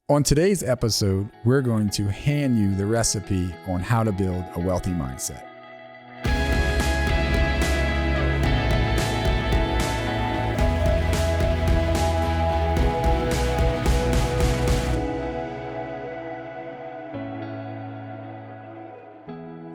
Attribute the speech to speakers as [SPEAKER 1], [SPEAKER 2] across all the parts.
[SPEAKER 1] On today's episode, we're going to hand you the recipe on how to build a wealthy mindset.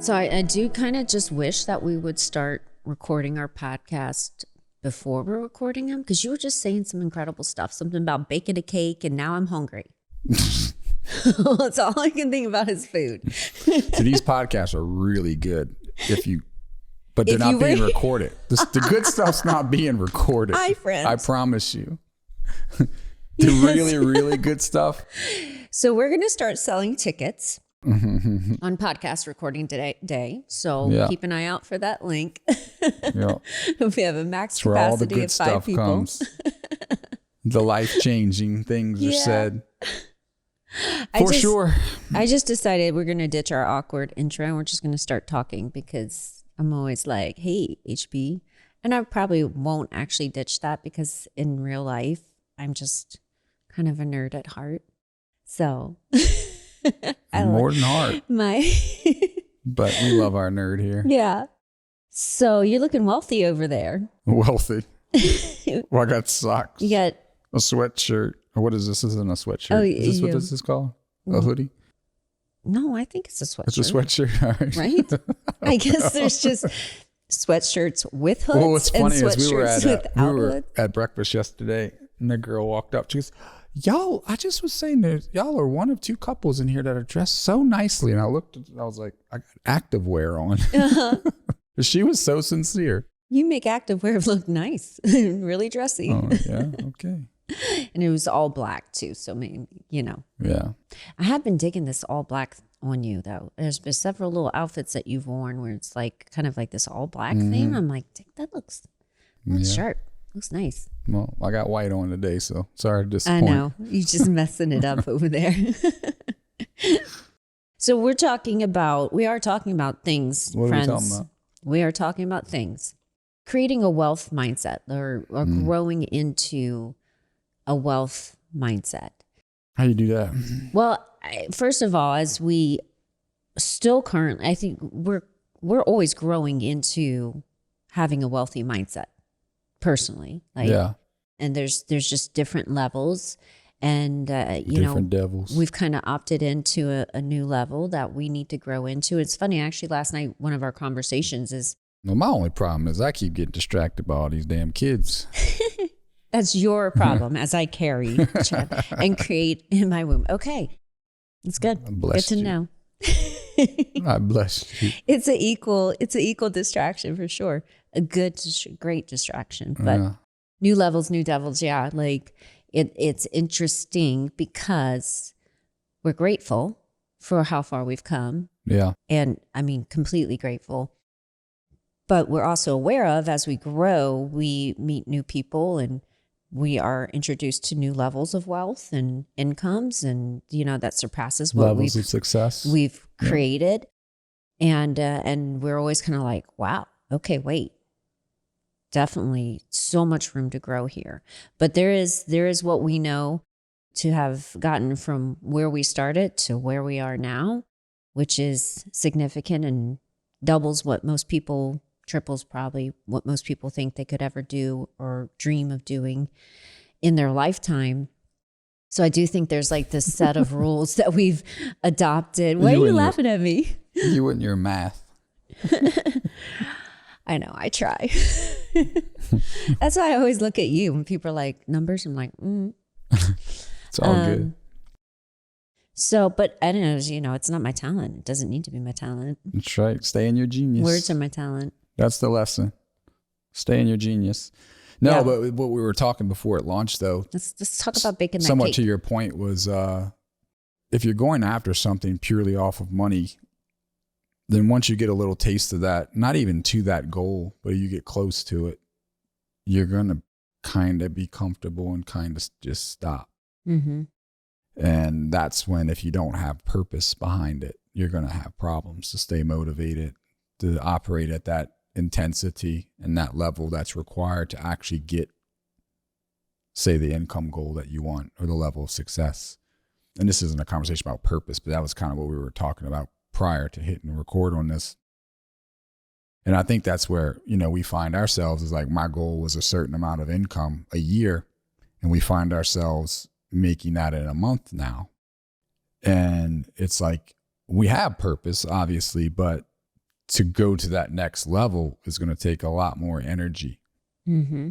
[SPEAKER 2] So I do kind of just wish that we would start recording our podcast before we're recording them, because you were just saying some incredible stuff, something about baking a cake, and now I'm hungry. That's all I can think about is food.
[SPEAKER 1] So these podcasts are really good but they're not being recorded. The good stuff's not being recorded.
[SPEAKER 2] Hi, friends.
[SPEAKER 1] I promise you. The really, really good stuff.
[SPEAKER 2] So we're going to start selling tickets on podcast recording day. So keep an eye out for that link.
[SPEAKER 1] Yeah.
[SPEAKER 2] We have a max
[SPEAKER 1] That's where all the
[SPEAKER 2] capacity
[SPEAKER 1] good
[SPEAKER 2] of 5
[SPEAKER 1] stuff
[SPEAKER 2] people.
[SPEAKER 1] comes. The life-changing things are said. For sure.
[SPEAKER 2] I just decided we're going to ditch our awkward intro and we're just going to start talking, because I'm always like, hey, HB. And I probably won't actually ditch that, because in real life, I'm just kind of a nerd at heart. So
[SPEAKER 1] More than heart. But we love our nerd here.
[SPEAKER 2] Yeah. So you're looking wealthy over there.
[SPEAKER 1] Wealthy. Well, I got socks.
[SPEAKER 2] You got
[SPEAKER 1] a sweatshirt. Or what is this? This isn't a sweatshirt.
[SPEAKER 2] Oh,
[SPEAKER 1] is this what this is called? A hoodie?
[SPEAKER 2] No, I think it's a sweatshirt.
[SPEAKER 1] It's a sweatshirt. All right.
[SPEAKER 2] Right? I guess there's just sweatshirts with hoods.
[SPEAKER 1] Well, what's funny
[SPEAKER 2] and
[SPEAKER 1] is we were
[SPEAKER 2] hoods.
[SPEAKER 1] at breakfast yesterday, and the girl walked up. She goes, y'all, I just was saying that y'all are one of 2 couples in here that are dressed so nicely. And I looked, I was like, I got activewear on.
[SPEAKER 2] Uh-huh.
[SPEAKER 1] She was so sincere.
[SPEAKER 2] You make activewear look nice, really dressy.
[SPEAKER 1] Oh, yeah. Okay.
[SPEAKER 2] And it was all black too. So maybe,
[SPEAKER 1] Yeah.
[SPEAKER 2] I have been digging this all black on you though. There's been several little outfits that you've worn where it's like kind of like this all black thing. I'm like, that looks sharp. Looks nice.
[SPEAKER 1] Well, I got white on today, so sorry to disappoint.
[SPEAKER 2] I know. You're just messing it up over there. So we are talking about things,
[SPEAKER 1] What
[SPEAKER 2] friends.
[SPEAKER 1] are we talking about?
[SPEAKER 2] We are talking about things. Creating a wealth mindset or growing into a wealth mindset.
[SPEAKER 1] How you do that?
[SPEAKER 2] Well, first of all, as we still currently, I think we're always growing into having a wealthy mindset personally. And there's just different levels, and
[SPEAKER 1] different devils.
[SPEAKER 2] We've kind of opted into a new level that we need to grow into. It's funny, actually, last night, one of our conversations is,
[SPEAKER 1] well, my only problem is I keep getting distracted by all these damn kids.
[SPEAKER 2] that's your problem as I carry and create in my womb. Okay. It's good. Good to know.
[SPEAKER 1] I bless you.
[SPEAKER 2] It's an equal distraction for sure. A great distraction, but new levels, new devils. Yeah. Like it's interesting because we're grateful for how far we've come.
[SPEAKER 1] Yeah.
[SPEAKER 2] And I mean, completely grateful. But we're also aware of, as we grow, we meet new people and we are introduced to new levels of wealth and incomes, and that surpasses what
[SPEAKER 1] levels of success
[SPEAKER 2] we've created. And we're always kind of like, wow, okay, wait, definitely so much room to grow here. But there is what we know to have gotten from where we started to where we are now, which is significant and doubles what most people, triples probably what most people think they could ever do or dream of doing in their lifetime. So I do think there's like this set of rules that we've adopted. Why are you laughing at me?
[SPEAKER 1] You and your math.
[SPEAKER 2] I know, I try. That's why I always look at you when people are like, numbers. I'm like,
[SPEAKER 1] It's all good.
[SPEAKER 2] So, but I don't know, it's not my talent. It doesn't need to be my talent.
[SPEAKER 1] That's right. Stay in your genius.
[SPEAKER 2] Words are my talent.
[SPEAKER 1] That's the lesson. Stay in your genius. No, but what we were talking before it launched, though.
[SPEAKER 2] Let's talk about baking that
[SPEAKER 1] somewhat
[SPEAKER 2] cake.
[SPEAKER 1] To your point was, if you're going after something purely off of money, then once you get a little taste of that, not even to that goal, but you get close to it, you're going to kind of be comfortable and kind of just stop.
[SPEAKER 2] Mm-hmm.
[SPEAKER 1] And that's when, if you don't have purpose behind it, you're going to have problems to stay motivated, to operate at that intensity and that level that's required to actually get, say, the income goal that you want or the level of success. and this isn't a conversation about purpose, but that was kind of what we were talking about prior to hitting record on this. And I think that's where, we find ourselves is like, my goal was a certain amount of income a year, and we find ourselves making that in a month now. And it's like, we have purpose, obviously, but to go to that next level is going to take a lot more energy.
[SPEAKER 2] Mm-hmm.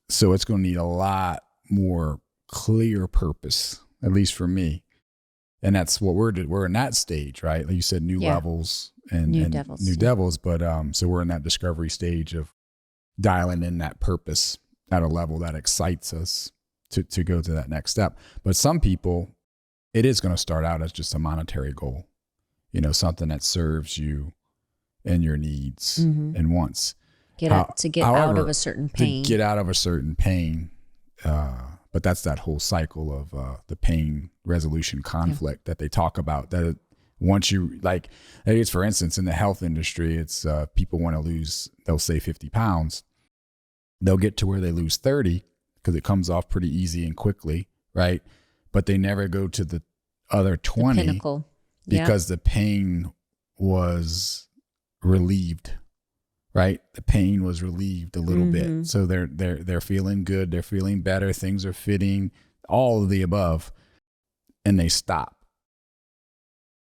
[SPEAKER 1] So it's going to need a lot more clear purpose, at least for me. And that's what we're in that stage, right? Like you said, new levels and new devils. But so we're in that discovery stage of dialing in that purpose at a level that excites us to go to that next step. But some people, it is going to start out as just a monetary goal, something that serves you and your needs and wants.
[SPEAKER 2] Out of a certain pain.
[SPEAKER 1] To get out of a certain pain. But that's that whole cycle of the pain resolution conflict that they talk about. That once you, like, it's, for instance, in the health industry, it's people want to lose, they'll say 50 pounds. They'll get to where they lose 30 because it comes off pretty easy and quickly, right? But they never go to the other 20
[SPEAKER 2] the pinnacle.
[SPEAKER 1] Because the pain was relieved. Right, the pain was relieved a little bit, so they're feeling good, they're feeling better, things are fitting, all of the above, and they stop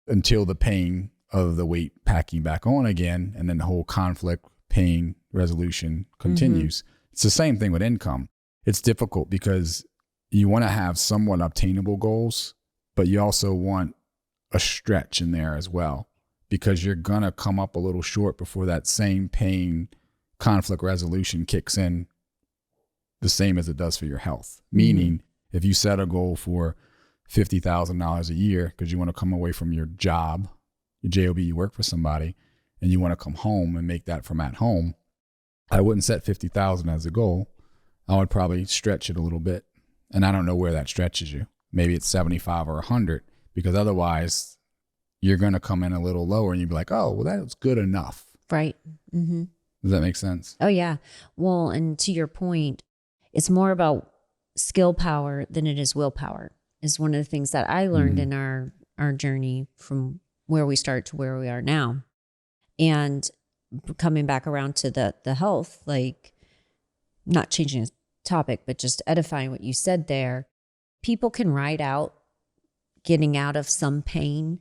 [SPEAKER 1] until the pain of the weight packing back on again, and then the whole conflict, pain resolution continues. It's the same thing with income. It's difficult because you want to have somewhat obtainable goals, but you also want a stretch in there as well, because you're going to come up a little short before that same pain conflict resolution kicks in, the same as it does for your health. Meaning, if you set a goal for $50,000 a year because you want to come away from your job, your job, you work for somebody, and you want to come home and make that from at home, I wouldn't set 50,000 as a goal. I would probably stretch it a little bit. And I don't know where that stretches you. Maybe it's 75 or 100, because otherwise you're going to come in a little lower and you'd be like, oh, well, that was good enough.
[SPEAKER 2] Right. Mm-hmm.
[SPEAKER 1] Does that make sense?
[SPEAKER 2] Oh, yeah. Well, and to your point, it's more about skill power than it is willpower, is one of the things that I learned in our journey from where we start to where we are now. And coming back around to the health, like, not changing the topic, but just edifying what you said there. People can ride out getting out of some pain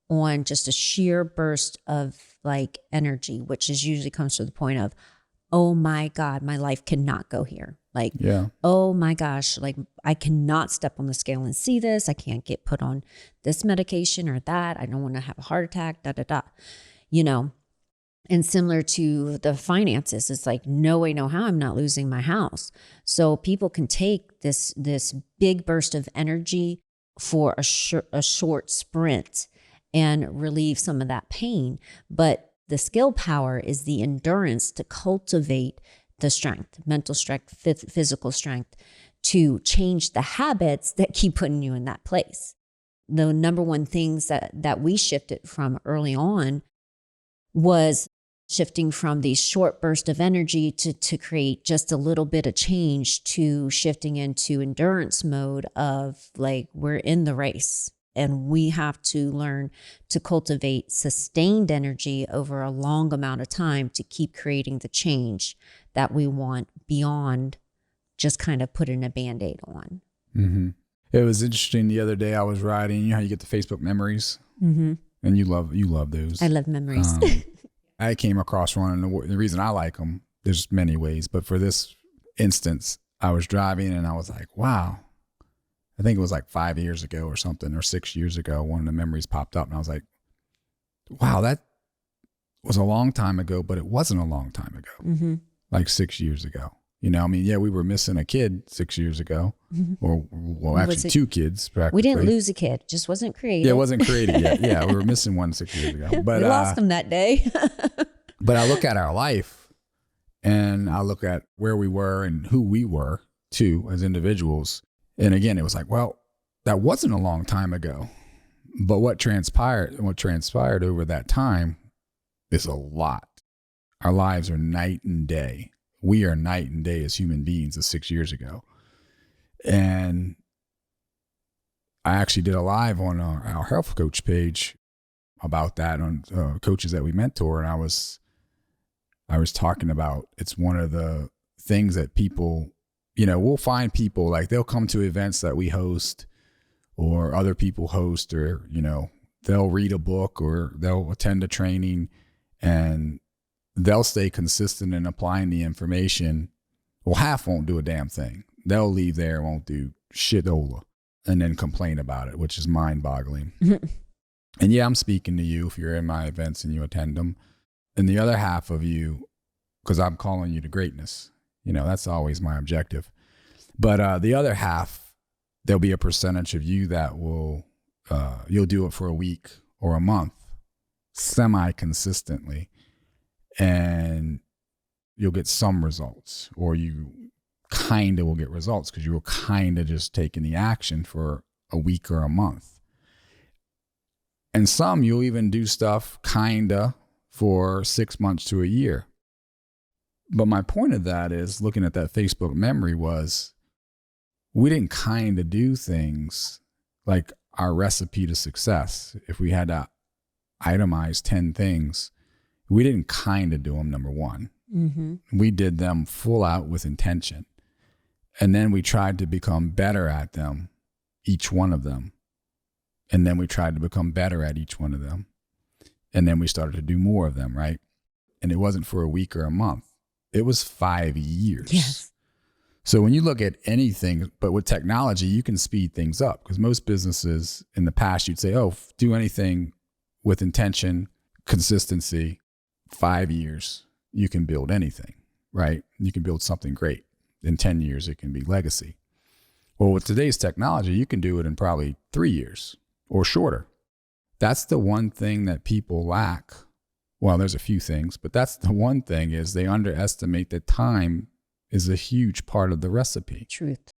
[SPEAKER 2] on just a sheer burst of like energy, which is usually comes to the point of, oh my God, my life cannot go here. Like, oh my gosh, like I cannot step on the scale and see this. I can't get put on this medication or that. I don't want to have a heart attack, And similar to the finances, it's like, no way, no how, I'm not losing my house. So people can take this big burst of energy for a short sprint and relieve some of that pain. But the skill power is the endurance to cultivate the strength, mental strength, physical strength, to change the habits that keep putting you in that place. The number one things that we shifted from early on was shifting from these short bursts of energy to create just a little bit of change, to shifting into endurance mode of like, we're in the race and we have to learn to cultivate sustained energy over a long amount of time to keep creating the change that we want beyond just kind of putting a Band-Aid on.
[SPEAKER 1] Mm-hmm. It was interesting the other day I was riding, you know how you get the Facebook memories?
[SPEAKER 2] Mm-hmm.
[SPEAKER 1] And you love those.
[SPEAKER 2] I love memories.
[SPEAKER 1] I came across one, and the reason I like them, there's many ways, but for this instance, I was driving and I was like, wow, I think it was like 5 years ago or something, or 6 years ago, one of the memories popped up and I was like, wow, that was a long time ago, but it wasn't a long time ago, like 6 years ago. You know, I mean, yeah, we were missing a kid 6 years ago, or well, actually 2 kids practically.
[SPEAKER 2] We didn't lose a kid; it just wasn't created.
[SPEAKER 1] Yeah, it wasn't created yet. Yeah, we were missing one 6 years ago, but
[SPEAKER 2] we lost him that day.
[SPEAKER 1] But I look at our life, and I look at where we were and who we were too as individuals, and again, it was like, well, that wasn't a long time ago, but what transpired over that time is a lot. Our lives are night and day. We are night and day as human beings as 6 years ago. And I actually did a live on our health coach page about that on coaches that we mentor. And I was talking about, it's one of the things that people, we'll find people like they'll come to events that we host or other people host, or, they'll read a book or they'll attend a training and they'll stay consistent in applying the information. Well, half won't do a damn thing. They'll leave there, won't do shit-ola, and then complain about it, which is mind-boggling. And yeah, I'm speaking to you if you're in my events and you attend them. And the other half of you, because I'm calling you to greatness, that's always my objective. But the other half, there'll be a percentage of you that will, you'll do it for a week or a month, semi-consistently, and you'll get some results, or you kind of will get results because you were kind of just taking the action for a week or a month. And some you'll even do stuff kind of for 6 months to a year. But my point of that is, looking at that Facebook memory, was we didn't kind of do things like our recipe to success. If we had to itemize 10 things, we didn't kind of do them, number one. Mm-hmm. We did them full out with intention. And then we tried to become better at them, each one of them. And then we tried to become better at each one of them. And then we started to do more of them, right? And it wasn't for a week or a month. It was 5 years.
[SPEAKER 2] Yes.
[SPEAKER 1] So when you look at anything, but with technology, you can speed things up, because most businesses in the past, you'd say, oh, do anything with intention, consistency, 5 years, you can build anything, right? You can build something great. In 10 years, it can be legacy. Well, with today's technology, you can do it in probably 3 years or shorter. That's the one thing that people lack. Well, there's a few things, but that's the one thing, is they underestimate that time is a huge part of the recipe.
[SPEAKER 2] Truth.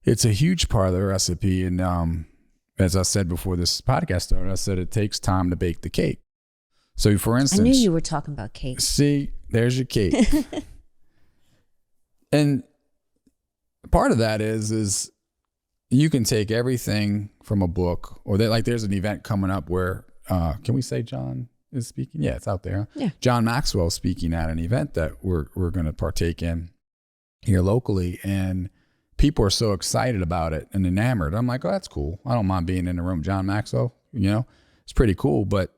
[SPEAKER 1] It's a huge part of the recipe. And as I said before this podcast started, I said it takes time to bake the cake. So for instance,
[SPEAKER 2] I knew you were talking about cake.
[SPEAKER 1] See, there's your cake. And part of that is you can take everything from a book, or there's an event coming up where, can we say John is speaking? Yeah, it's out there.
[SPEAKER 2] Yeah.
[SPEAKER 1] John Maxwell is speaking at an event that we're going to partake in here locally. And people are so excited about it and enamored. I'm like, oh, that's cool. I don't mind being in the room. John Maxwell, it's pretty cool, but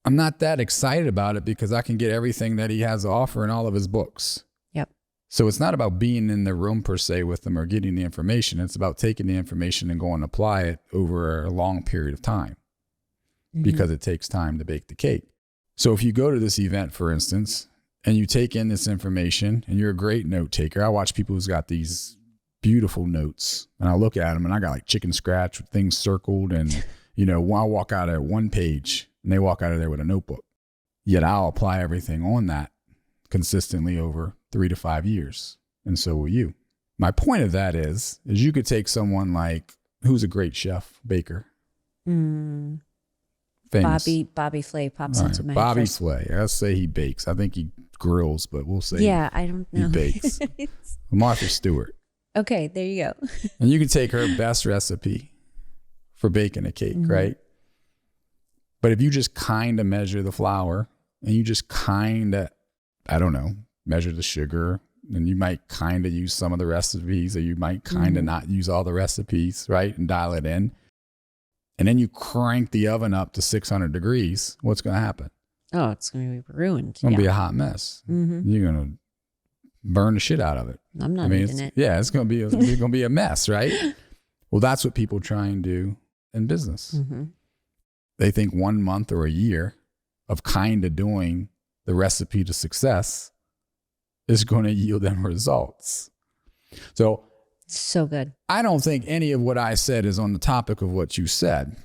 [SPEAKER 1] I'm not that excited about it because I can get everything that he has to offer in all of his books.
[SPEAKER 2] Yep.
[SPEAKER 1] So it's not about being in the room per se with them or getting the information. It's about taking the information and going to apply it over a long period of time, because it takes time to bake the cake. So if you go to this event, for instance, and you take in this information and you're a great note taker. I watch people who's got these beautiful notes, and I look at them and I got like chicken scratch with things circled, and I walk out at one page and they walk out of there with a notebook. Yet I'll apply everything on that consistently over 3 to 5 years. And so will you. My point of that is you could take someone like, who's a great chef, baker.
[SPEAKER 2] Famous. Bobby Flay pops into my head.
[SPEAKER 1] Bobby Flay. Let's say he bakes. I think he grills, but we'll say
[SPEAKER 2] I don't know.
[SPEAKER 1] He bakes. Martha Stewart.
[SPEAKER 2] Okay, there you go.
[SPEAKER 1] And you can take her best recipe for baking a cake, right? But if you just kind of measure the flour, and you just kind of, measure the sugar, and you might kind of use some of the recipes, or you might kind of not use all the recipes, right? And dial it in. And then you crank the oven up to 600 degrees, what's going to happen?
[SPEAKER 2] Oh, it's going to be ruined.
[SPEAKER 1] It's going to be a hot mess. You're going to burn the shit out of it.
[SPEAKER 2] I'm not eating it.
[SPEAKER 1] Yeah, it's going to be a mess, right? Well, that's what people try and do in business. They think 1 month or a year of kind of doing the recipe to success is going to yield them results. So
[SPEAKER 2] good.
[SPEAKER 1] I don't think any of what I said is on the topic of what you said.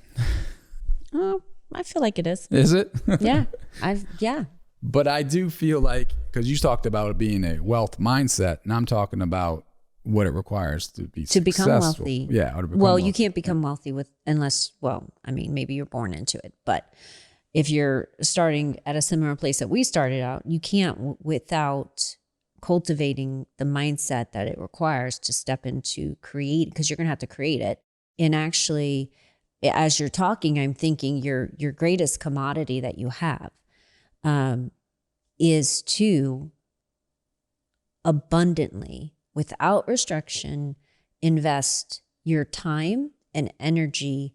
[SPEAKER 2] Oh, I feel like it is.
[SPEAKER 1] Is it?
[SPEAKER 2] Yeah.
[SPEAKER 1] But I do feel like, because you talked about it being a wealth mindset, and I'm talking about what it requires to be successful.
[SPEAKER 2] Become wealthy.
[SPEAKER 1] Yeah.
[SPEAKER 2] You can't become wealthy maybe you're born into it. But if you're starting at a similar place that we started out, you can't without cultivating the mindset that it requires to step into create, because you're going to have to create it. And actually, as you're talking, I'm thinking your greatest commodity that you have is to abundantly, without restriction, invest your time and energy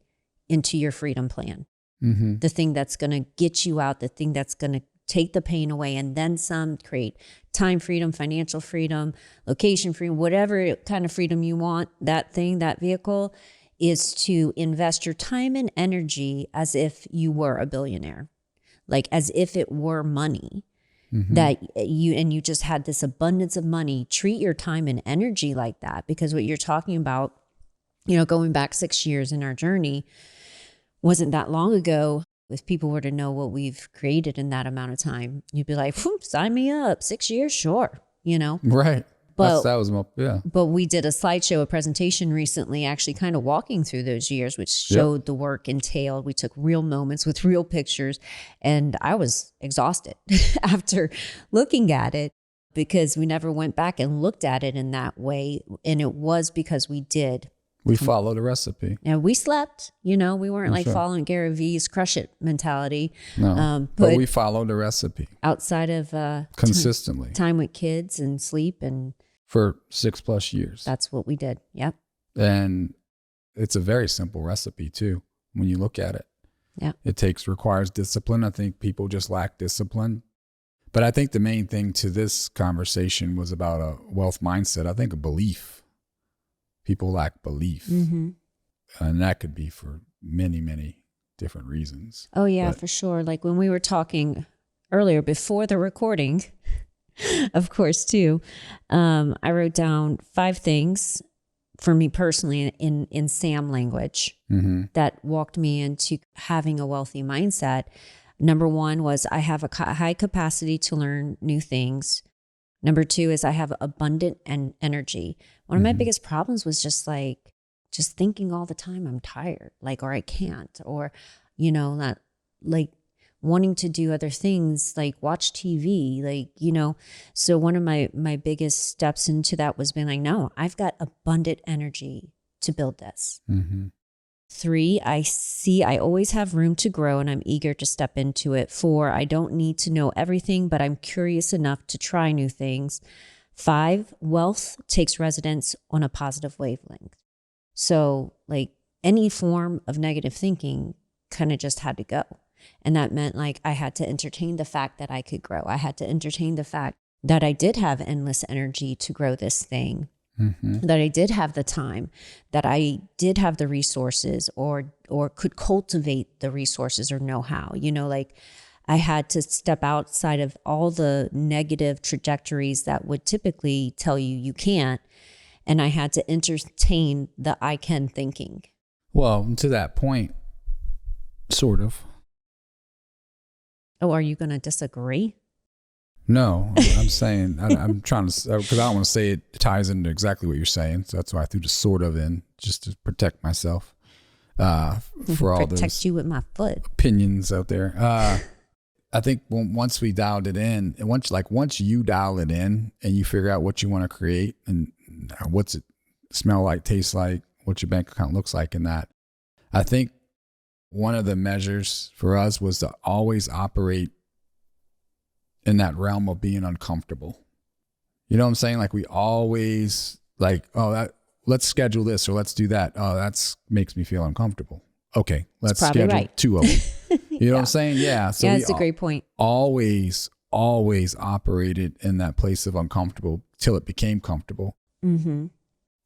[SPEAKER 2] into your freedom plan.
[SPEAKER 1] Mm-hmm.
[SPEAKER 2] The thing that's going to get you out, the thing that's going to take the pain away, and then some, create time freedom, financial freedom, location freedom, whatever kind of freedom you want, that thing, that vehicle, is to invest your time and energy as if you were a billionaire, like as if it were money. That you just had this abundance of money. Treat your time and energy like that, because what you're talking about, going back 6 years in our journey wasn't that long ago. If people were to know what we've created in that amount of time, you'd be like, sign me up. 6 years, sure.
[SPEAKER 1] Right.
[SPEAKER 2] But
[SPEAKER 1] that was yeah.
[SPEAKER 2] But we did a slideshow, a presentation recently, actually kind of walking through those years, which showed the work entailed. We took real moments with real pictures, and I was exhausted after looking at it, because we never went back and looked at it in that way. And it was because we
[SPEAKER 1] followed the recipe.
[SPEAKER 2] And we slept, we weren't following Gary V's crush it mentality.
[SPEAKER 1] No, but we followed the recipe
[SPEAKER 2] outside of
[SPEAKER 1] consistently
[SPEAKER 2] time with kids and sleep, and
[SPEAKER 1] for 6+ years.
[SPEAKER 2] That's what we did. Yep.
[SPEAKER 1] And it's a very simple recipe too, when you look at it.
[SPEAKER 2] Yeah.
[SPEAKER 1] It requires discipline. I think people just lack discipline. But I think the main thing to this conversation was about a wealth mindset. I think a belief. People lack belief.
[SPEAKER 2] Mm-hmm.
[SPEAKER 1] And that could be for many, many different reasons.
[SPEAKER 2] Oh, yeah, for sure. Like when we were talking earlier before the recording, of course, too, I wrote down 5 things for me personally in Sam language that walked me into having a wealthy mindset. Number 1 was I have a high capacity to learn new things. Number 2 is I have abundant energy. One of my biggest problems was just thinking all the time I'm tired, or I can't, or, not wanting to do other things, like watch TV, So one of my biggest steps into that was being like, no, I've got abundant energy to build this. 3, I always have room to grow and I'm eager to step into it. 4, I don't need to know everything, but I'm curious enough to try new things. 5, wealth takes residence on a positive wavelength. So any form of negative thinking kind of just had to go. And that meant I had to entertain the fact that I could grow. I had to entertain the fact that I did have endless energy to grow this thing. That I did have the time, that I did have the resources or could cultivate the resources or know-how, I had to step outside of all the negative trajectories that would typically tell you can't. And I had to entertain the I can thinking.
[SPEAKER 1] Well, to that point, sort of.
[SPEAKER 2] Oh, are you going to disagree?
[SPEAKER 1] No, I'm saying, I'm trying to, because I don't want to say it ties into exactly what you're saying. So that's why I threw the sort of in, just to protect myself for all those.
[SPEAKER 2] Protect you with my foot.
[SPEAKER 1] Opinions out there. I think once we dialed it in, and once you dial it in and you figure out what you want to create and what's it smell like, taste like, what your bank account looks like, and that, I think one of the measures for us was to always operate in that realm of being uncomfortable. You know what I'm saying? We always let's schedule this or let's do that. Oh, that makes me feel uncomfortable. Okay, let's schedule 2 of them. You know what I'm saying? Yeah. So
[SPEAKER 2] that's a great point.
[SPEAKER 1] Always operated in that place of uncomfortable till it became comfortable.
[SPEAKER 2] Mm-hmm.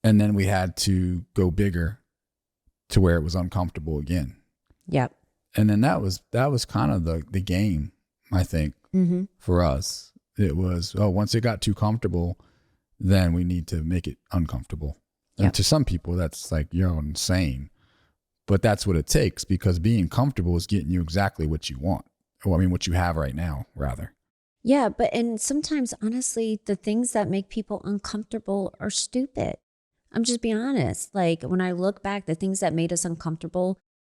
[SPEAKER 1] And then we had to go bigger to where it was uncomfortable again.
[SPEAKER 2] Yep.
[SPEAKER 1] And then that was kind of the game, I think, for us. It was, once it got too comfortable, then we need to make it uncomfortable. And
[SPEAKER 2] Yep.
[SPEAKER 1] to some people, that's you're insane. But that's what it takes, because being comfortable is getting you exactly what you want. What you have right now, rather.
[SPEAKER 2] Yeah, and sometimes, honestly, the things that make people uncomfortable are stupid. I'm just being honest. When I look back, the things that made us uncomfortable,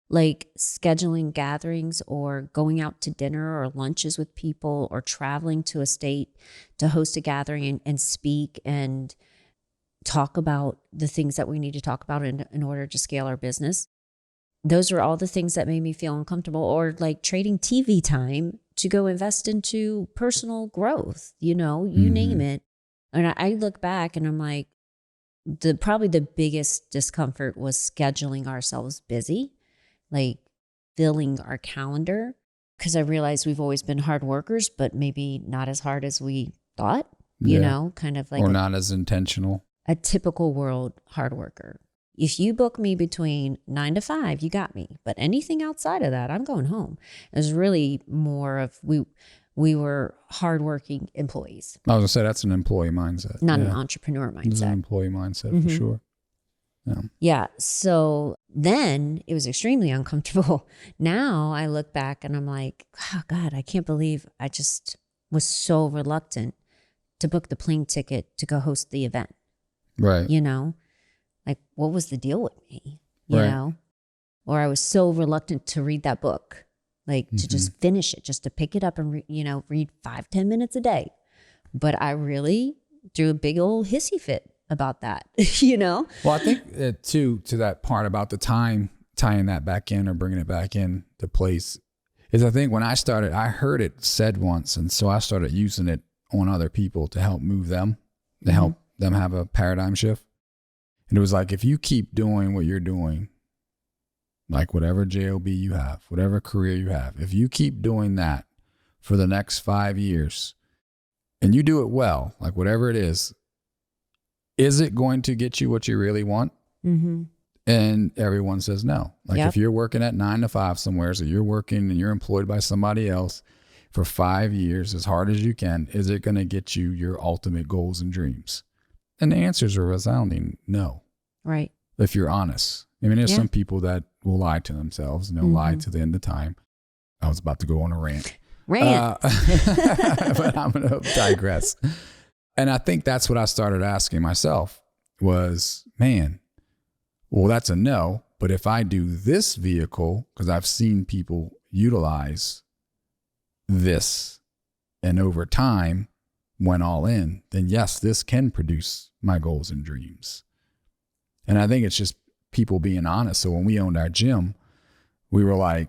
[SPEAKER 2] like scheduling gatherings or going out to dinner or lunches with people or traveling to a state to host a gathering and speak and talk about the things that we need to talk about in order to scale our business. Those are all the things that made me feel uncomfortable, or like trading TV time to go invest into personal growth, you name it. And I look back and I'm like, probably the biggest discomfort was scheduling ourselves busy, like filling our calendar, because I realized we've always been hard workers, but maybe not as hard as we thought, kind of like
[SPEAKER 1] or not as intentional.
[SPEAKER 2] A typical world hard worker. If you book me between 9 to 5, you got me. But anything outside of that, I'm going home. It was really more of we were hardworking employees.
[SPEAKER 1] I was gonna say that's an employee mindset,
[SPEAKER 2] not an entrepreneur mindset.
[SPEAKER 1] It's an employee mindset for sure.
[SPEAKER 2] Yeah. So then it was extremely uncomfortable. Now I look back and I'm like, oh God, I can't believe I just was so reluctant to book the plane ticket to go host the event.
[SPEAKER 1] Right.
[SPEAKER 2] Like what was the deal with me? You know? Or I was so reluctant to read that book, like to just finish it, just to pick it up and read 5-10 minutes a day. But I really threw a big old hissy fit about that, Well,
[SPEAKER 1] I think too, to that part about the time, tying that back in or bringing it back in to place, is I think when I started, I heard it said once. And so I started using it on other people to help move them, to help them have a paradigm shift. And it was like, if you keep doing what you're doing, like whatever JOB you have, whatever career you have, if you keep doing that for the next 5 years and you do it well, like whatever it is it going to get you what you really want? And everyone says no. Like if you're working at 9 to 5 somewhere, so you're working and you're employed by somebody else for 5 years as hard as you can, is it going to get you your ultimate goals and dreams? And the answers are resounding no.
[SPEAKER 2] Right.
[SPEAKER 1] If you're honest. I mean, there's some people that will lie to themselves and they'll lie to the end of time. I was about to go on a rant. But I'm going to digress. And I think that's what I started asking myself was, man, well, that's a no. But if I do this vehicle, because I've seen people utilize this and over time went all in, then yes, this can produce my goals and dreams. And I think it's just people being honest. So when we owned our gym, we were like,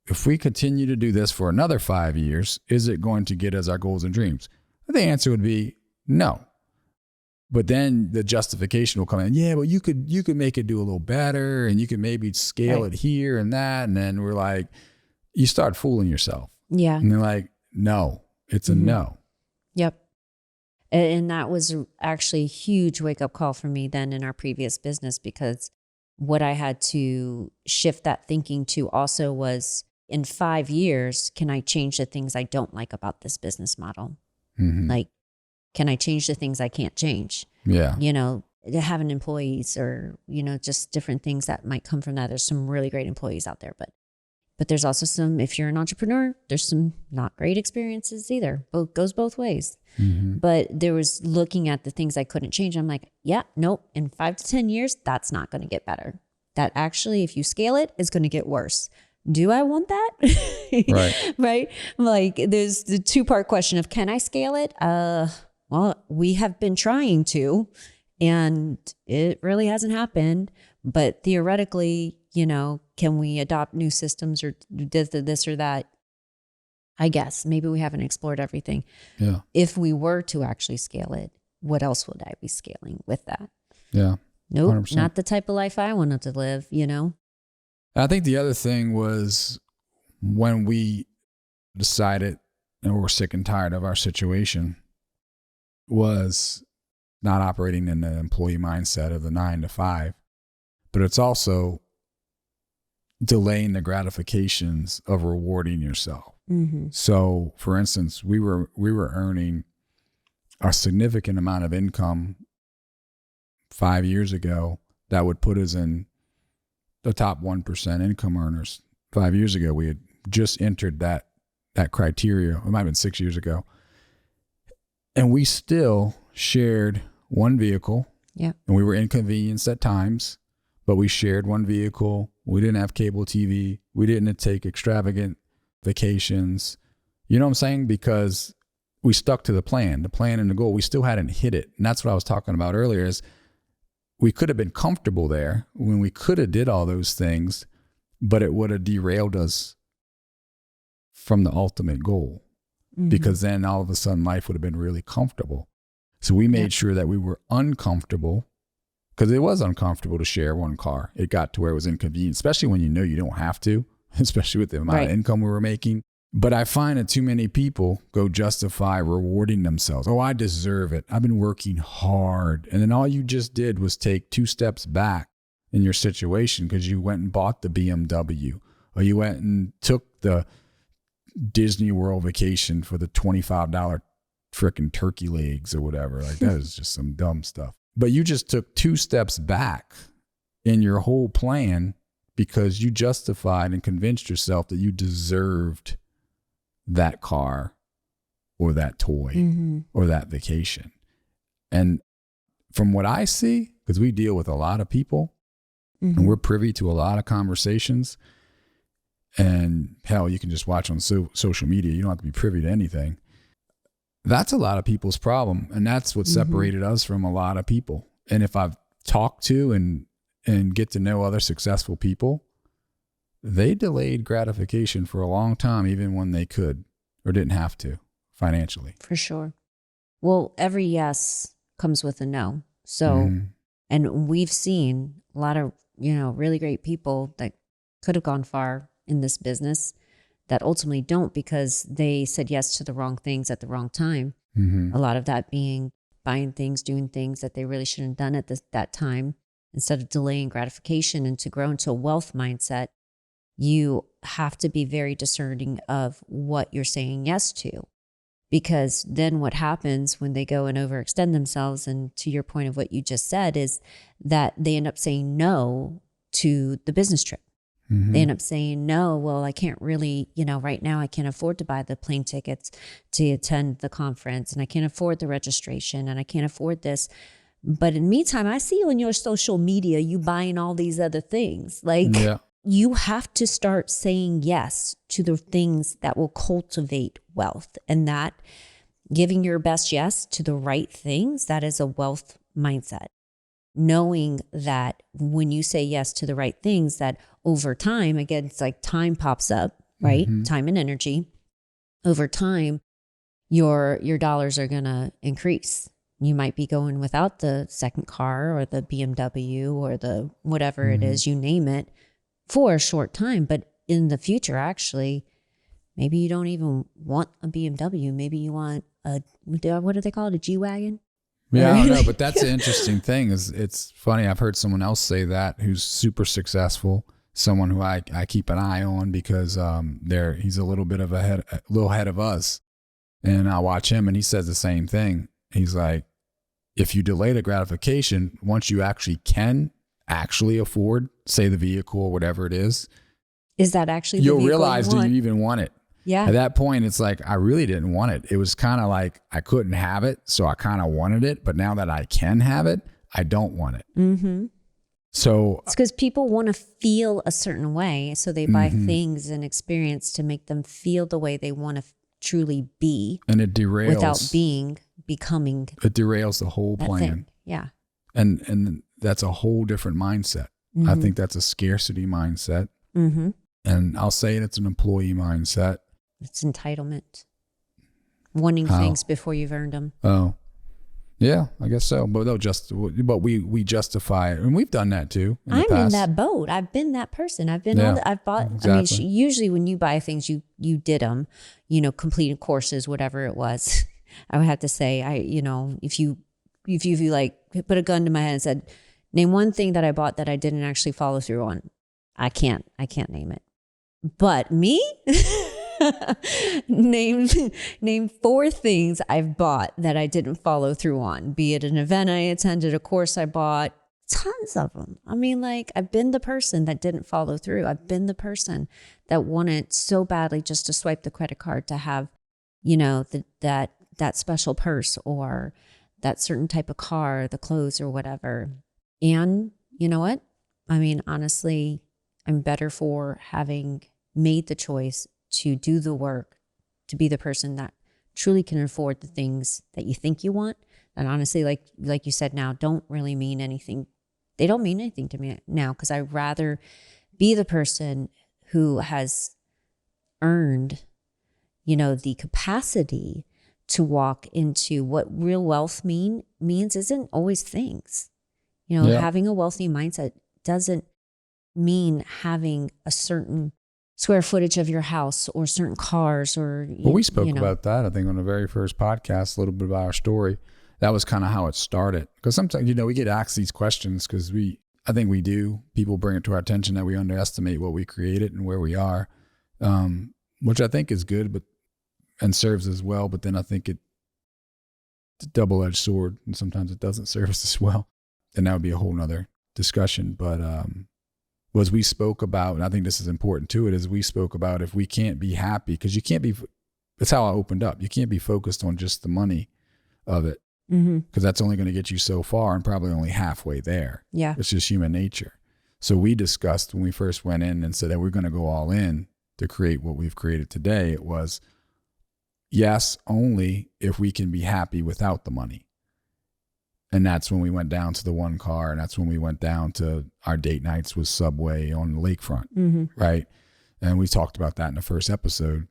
[SPEAKER 1] if we continue to do this for another 5 years, is it going to get us our goals and dreams? The answer would be no. But then the justification will come in. Yeah, well, you could make it do a little better and you could maybe scale it here and that. And then we're like, you start fooling yourself.
[SPEAKER 2] Yeah.
[SPEAKER 1] And they're like, no, it's a no.
[SPEAKER 2] Yep. And that was actually a huge wake-up call for me then in our previous business, because what I had to shift that thinking to also was, in 5 years, can I change the things I don't like about this business model? Like, can I change the things I can't change?
[SPEAKER 1] Yeah.
[SPEAKER 2] Having employees or, just different things that might come from that. There's some really great employees out there, but there's also some, if you're an entrepreneur, there's some not great experiences either. Both goes both ways. But there was looking at the things I couldn't change. I'm like, yeah, nope. In 5 to 10 years, that's not going to get better. That actually, if you scale it, is going to get worse. Do I want that?
[SPEAKER 1] Right.
[SPEAKER 2] Right. Like there's the 2-part question of, can I scale it? Well, we have been trying to, and it really hasn't happened. But theoretically, can we adopt new systems or this or that? I guess maybe we haven't explored everything.
[SPEAKER 1] Yeah.
[SPEAKER 2] If we were to actually scale it, what else would I be scaling with that?
[SPEAKER 1] Yeah.
[SPEAKER 2] Nope.
[SPEAKER 1] 100%.
[SPEAKER 2] Not the type of life I wanted to live,
[SPEAKER 1] I think the other thing was when we decided and we're sick and tired of our situation was not operating in the employee mindset of the 9 to 5, but it's also delaying the gratifications of rewarding yourself. So for instance, we were earning a significant amount of income 5 years ago that would put us in the top 1% income earners. 5 years ago, we had just entered that criteria. It might have been 6 years ago. And we still shared one vehicle.
[SPEAKER 2] Yeah.
[SPEAKER 1] And we were inconvenienced at times, but we shared one vehicle. We didn't have cable TV. We didn't take extravagant vacations. You know what I'm saying? Because we stuck to the plan and the goal. We still hadn't hit it. And that's what I was talking about earlier is we could have been comfortable there when we could have did all those things, but it would have derailed us from the ultimate goal, because then all of a sudden life would have been really comfortable. So we made sure that we were uncomfortable, because it was uncomfortable to share one car. It got to where it was inconvenient, especially when you know you don't have to, especially with the amount of income we were making. But I find that too many people go justify rewarding themselves. Oh, I deserve it. I've been working hard. And then all you just did was take 2 steps back in your situation because you went and bought the BMW, or you went and took the Disney World vacation for the $25 frickin' turkey legs or whatever. Like, that is just some dumb stuff. But you just took 2 steps back in your whole plan because you justified and convinced yourself that you deserved that car or that toy or that vacation. And from what I see, because we deal with a lot of people and we're privy to a lot of conversations, and hell, you can just watch on social media. You don't have to be privy to anything. That's a lot of people's problem. And that's what separated us from a lot of people. And if I've talked to and get to know other successful people, they delayed gratification for a long time, even when they could or didn't have to financially.
[SPEAKER 2] For sure. Well, every yes comes with a no. So, and we've seen a lot of, really great people that could have gone far in this business that ultimately don't, because they said yes to the wrong things at the wrong time. A lot of that being buying things, doing things that they really shouldn't have done at that time, instead of delaying gratification. And to grow into a wealth mindset, you have to be very discerning of what you're saying yes to, because then what happens when they go and overextend themselves, and to your point of what you just said, is that they end up saying no to the business trip. They end up saying, no, well, I can't really, right now I can't afford to buy the plane tickets to attend the conference, and I can't afford the registration, and I can't afford this. But in the meantime, I see on your social media, you buying all these other things. You have to start saying yes to the things that will cultivate wealth, and that giving your best yes to the right things, that is a wealth mindset. Knowing that when you say yes to the right things, that over time, again, it's like time pops up, right? Time and energy. Over time, your dollars are going to increase. You might be going without the second car or the BMW or the whatever it is, you name it, for a short time. But in the future, actually, maybe you don't even want a BMW. Maybe you want what do they call it? A G-Wagon?
[SPEAKER 1] Yeah, I don't know, but that's the interesting thing. Is it's funny. I've heard someone else say that who's super successful, someone who I keep an eye on because he's a little bit of a little ahead of us, and I watch him, and he says the same thing. He's like, if you delay the gratification, once you actually can afford, say, the vehicle or whatever it is
[SPEAKER 2] that actually
[SPEAKER 1] you'll realize, do you even want it?
[SPEAKER 2] Yeah.
[SPEAKER 1] At that point, it's like, I really didn't want it. It was kind of like I couldn't have it, so I kind of wanted it. But now that I can have it, I don't want it. So
[SPEAKER 2] it's because people want to feel a certain way. So they buy things and experience to make them feel the way they want to truly be.
[SPEAKER 1] And it derails.
[SPEAKER 2] Without becoming.
[SPEAKER 1] It derails the whole plan.
[SPEAKER 2] Thing. Yeah.
[SPEAKER 1] And that's a whole different mindset. I think that's a scarcity mindset. And I'll say it's an employee mindset.
[SPEAKER 2] It's entitlement. Wanting things before you've earned them.
[SPEAKER 1] Oh, yeah, I guess so. But we justify it, and we've done that too.
[SPEAKER 2] I'm in that boat. I've been that person. I've bought. Exactly. I mean, usually when you buy things, you did them. Completed courses, whatever it was. I would have to say, if you like put a gun to my head and said, name one thing that I bought that I didn't actually follow through on, I can't name it. But me. Name 4 things I've bought that I didn't follow through on, be it an event I attended, a course I bought, tons of them. I mean, like, I've been the person that didn't follow through. I've been the person that wanted so badly just to swipe the credit card to have, that special purse or that certain type of car, the clothes or whatever. And you know what? I mean, honestly, I'm better for having made the choice to do the work, to be the person that truly can afford the things that you think you want. And honestly, like you said now, don't really mean anything. They don't mean anything to me now, because I'd rather be the person who has earned, the capacity to walk into what real wealth means isn't always things. Having a wealthy mindset doesn't mean having a certain square footage of your house or certain cars or,
[SPEAKER 1] well, we spoke about that, I think, on the very first podcast, a little bit about our story. That was kind of how it started. Because sometimes, we get asked these questions because I think we do. People bring it to our attention that we underestimate what we created and where we are, which I think is good, and serves as well. But then I think it's a double-edged sword, and sometimes it doesn't serve us as well. And that would be a whole nother discussion. But as we spoke about, and I think this is important to it, as we spoke about, if we can't be happy, because you can't be, that's how I opened up. You can't be focused on just the money of it, because that's only going to get you so far and probably only halfway there.
[SPEAKER 2] Yeah.
[SPEAKER 1] It's just human nature. So we discussed when we first went in and said that we're going to go all in to create what we've created today. It was, yes, only if we can be happy without the money. And that's when we went down to the one car, and that's when we went down to our date nights with Subway on the lakefront, right? And we talked about that in the first episode.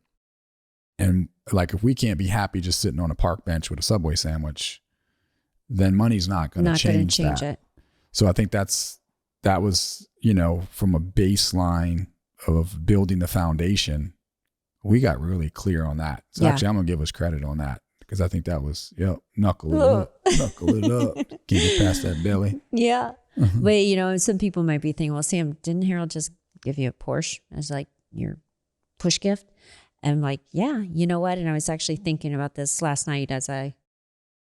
[SPEAKER 1] And like, if we can't be happy just sitting on a park bench with a Subway sandwich, then money's not going to change that.
[SPEAKER 2] It.
[SPEAKER 1] So I think that was, from a baseline of building the foundation, we got really clear on that. So actually, I'm going to give us credit on that, because I think that was, knuckle it up. Can't get past that belly.
[SPEAKER 2] Yeah. But, some people might be thinking, well, Sam, didn't Harold just give you a Porsche as like your push gift? And I'm like, yeah, you know what? And I was actually thinking about this last night as I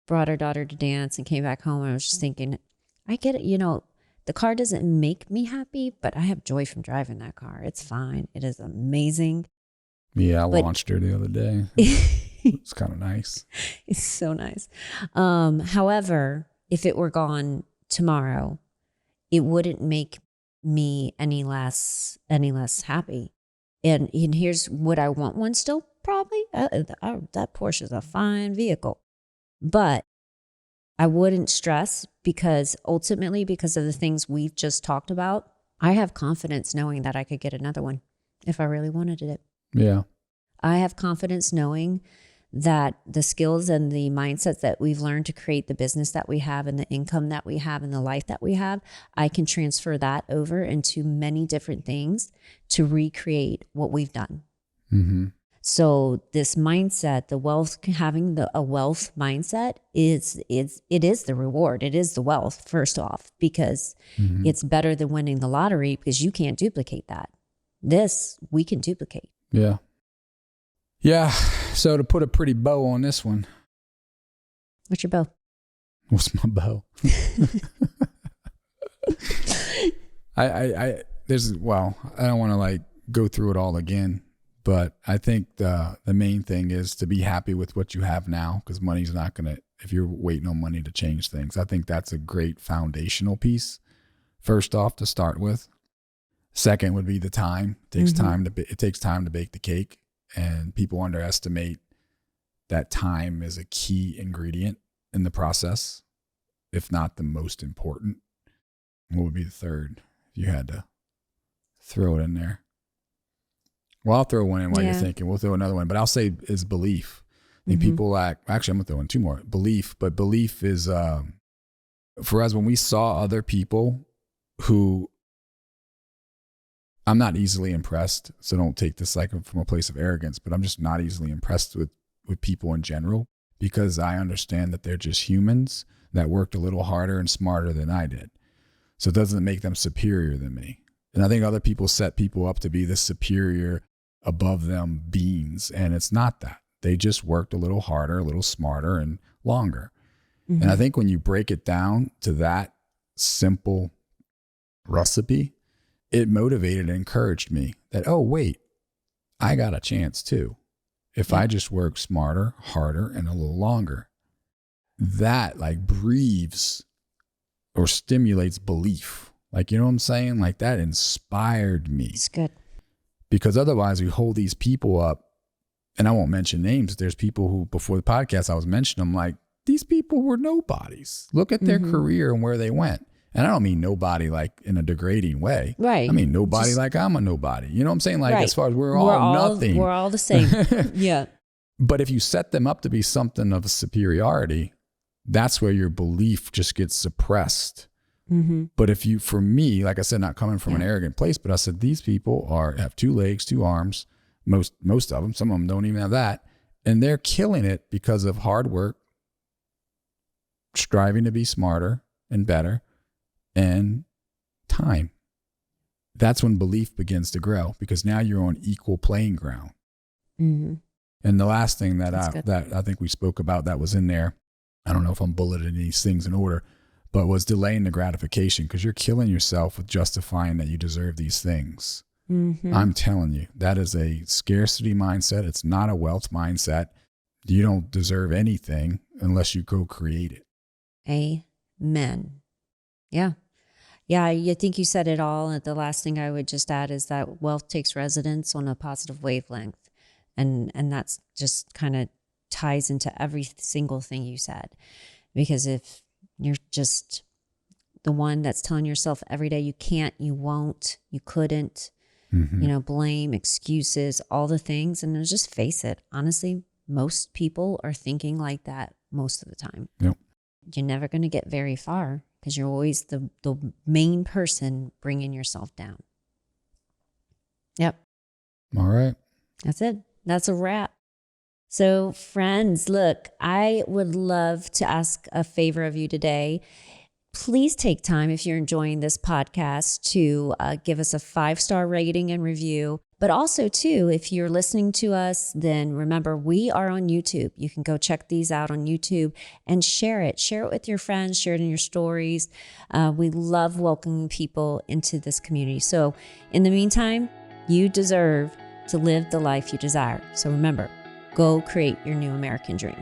[SPEAKER 2] brought our daughter to dance and came back home. And I was just thinking, I get it. The car doesn't make me happy, but I have joy from driving that car. It's fine. It is amazing.
[SPEAKER 1] Yeah, I launched her the other day. It's kind of nice.
[SPEAKER 2] It's so nice. However, if it were gone tomorrow, it wouldn't make me any less happy. And here's what I want one still, probably. That Porsche is a fine vehicle. But I wouldn't stress, because ultimately, because of the things we've just talked about, I have confidence knowing that I could get another one if I really wanted it.
[SPEAKER 1] Yeah.
[SPEAKER 2] I have confidence knowing that the skills and the mindsets that we've learned to create the business that we have and the income that we have and the life that we have, I can transfer that over into many different things to recreate what we've done.
[SPEAKER 1] Mm-hmm.
[SPEAKER 2] So this mindset, having a wealth mindset it is the reward. It is the wealth, first off, because it's better than winning the lottery, because you can't duplicate that. This we can duplicate.
[SPEAKER 1] Yeah. Yeah. So to put a pretty bow on this one.
[SPEAKER 2] What's your bow?
[SPEAKER 1] What's my bow? I don't want to go through it all again, but I think the main thing is to be happy with what you have now, because money's not going to, if you're waiting on money to change things. I think that's a great foundational piece, first off, to start with. Second would be the time. It takes time to bake the cake. And people underestimate that time is a key ingredient in the process, if not the most important. What would be the third if you had to throw it in there? Well, I'll throw one in while you're thinking. We'll throw another one. But I'll say is belief. I think people actually, I'm going to throw in two more. Belief. But belief is, for us, when we saw other people who, I'm not easily impressed, so don't take this from a place of arrogance, but I'm just not easily impressed with people in general, because I understand that they're just humans that worked a little harder and smarter than I did. So it doesn't make them superior than me. And I think other people set people up to be the superior, above them beings, and it's not that. They just worked a little harder, a little smarter, and longer. And I think when you break it down to that simple recipe, it motivated and encouraged me that, oh, wait, I got a chance too. If I just work smarter, harder, and a little longer. That breathes or stimulates belief. You know what I'm saying? That inspired me.
[SPEAKER 2] It's good.
[SPEAKER 1] Because otherwise we hold these people up and I won't mention names. There's people who, before the podcast, I was mentioning them, like, these people were nobodies. Look at their career and where they went. And I don't mean nobody like in a degrading way.
[SPEAKER 2] Right.
[SPEAKER 1] I mean nobody like I'm a nobody. You know what I'm saying? Like,
[SPEAKER 2] right.
[SPEAKER 1] as far as we're all nothing.
[SPEAKER 2] We're all the same. Yeah.
[SPEAKER 1] But if you set them up to be something of a superiority, that's where your belief just gets suppressed. But if you, for me, like I said, not coming from an arrogant place, but I said, these people have 2 legs, 2 arms, most of them, some of them don't even have that. And they're killing it because of hard work, striving to be smarter and better, and time. That's when belief begins to grow, because now you're on equal playing ground. And the last thing that I think we spoke about that was in there, I don't know if I'm bulleting these things in order, but was delaying the gratification, because you're killing yourself with justifying that you deserve these things. I'm telling you, that is a scarcity mindset. It's not a wealth mindset. You don't deserve anything unless you go create it.
[SPEAKER 2] Amen. Yeah. Yeah, I think you said it all. And the last thing I would just add is that wealth takes residence on a positive wavelength. And that's just kind of ties into every single thing you said. Because if you're just the one that's telling yourself every day you can't, you won't, you couldn't, blame, excuses, all the things. And just face it. Honestly, most people are thinking like that most of the time.
[SPEAKER 1] Yep.
[SPEAKER 2] You're never going to get very far because you're always the main person bringing yourself down. Yep.
[SPEAKER 1] All right.
[SPEAKER 2] That's it. That's a wrap. So friends, look, I would love to ask a favor of you today. Please take time, if you're enjoying this podcast, to give us a 5-star rating and review. But also, too, if you're listening to us, then remember, we are on YouTube. You can go check these out on YouTube and share it. Share it with your friends. Share it in your stories. We love welcoming people into this community. So in the meantime, you deserve to live the life you desire. So remember, go create your new American dream.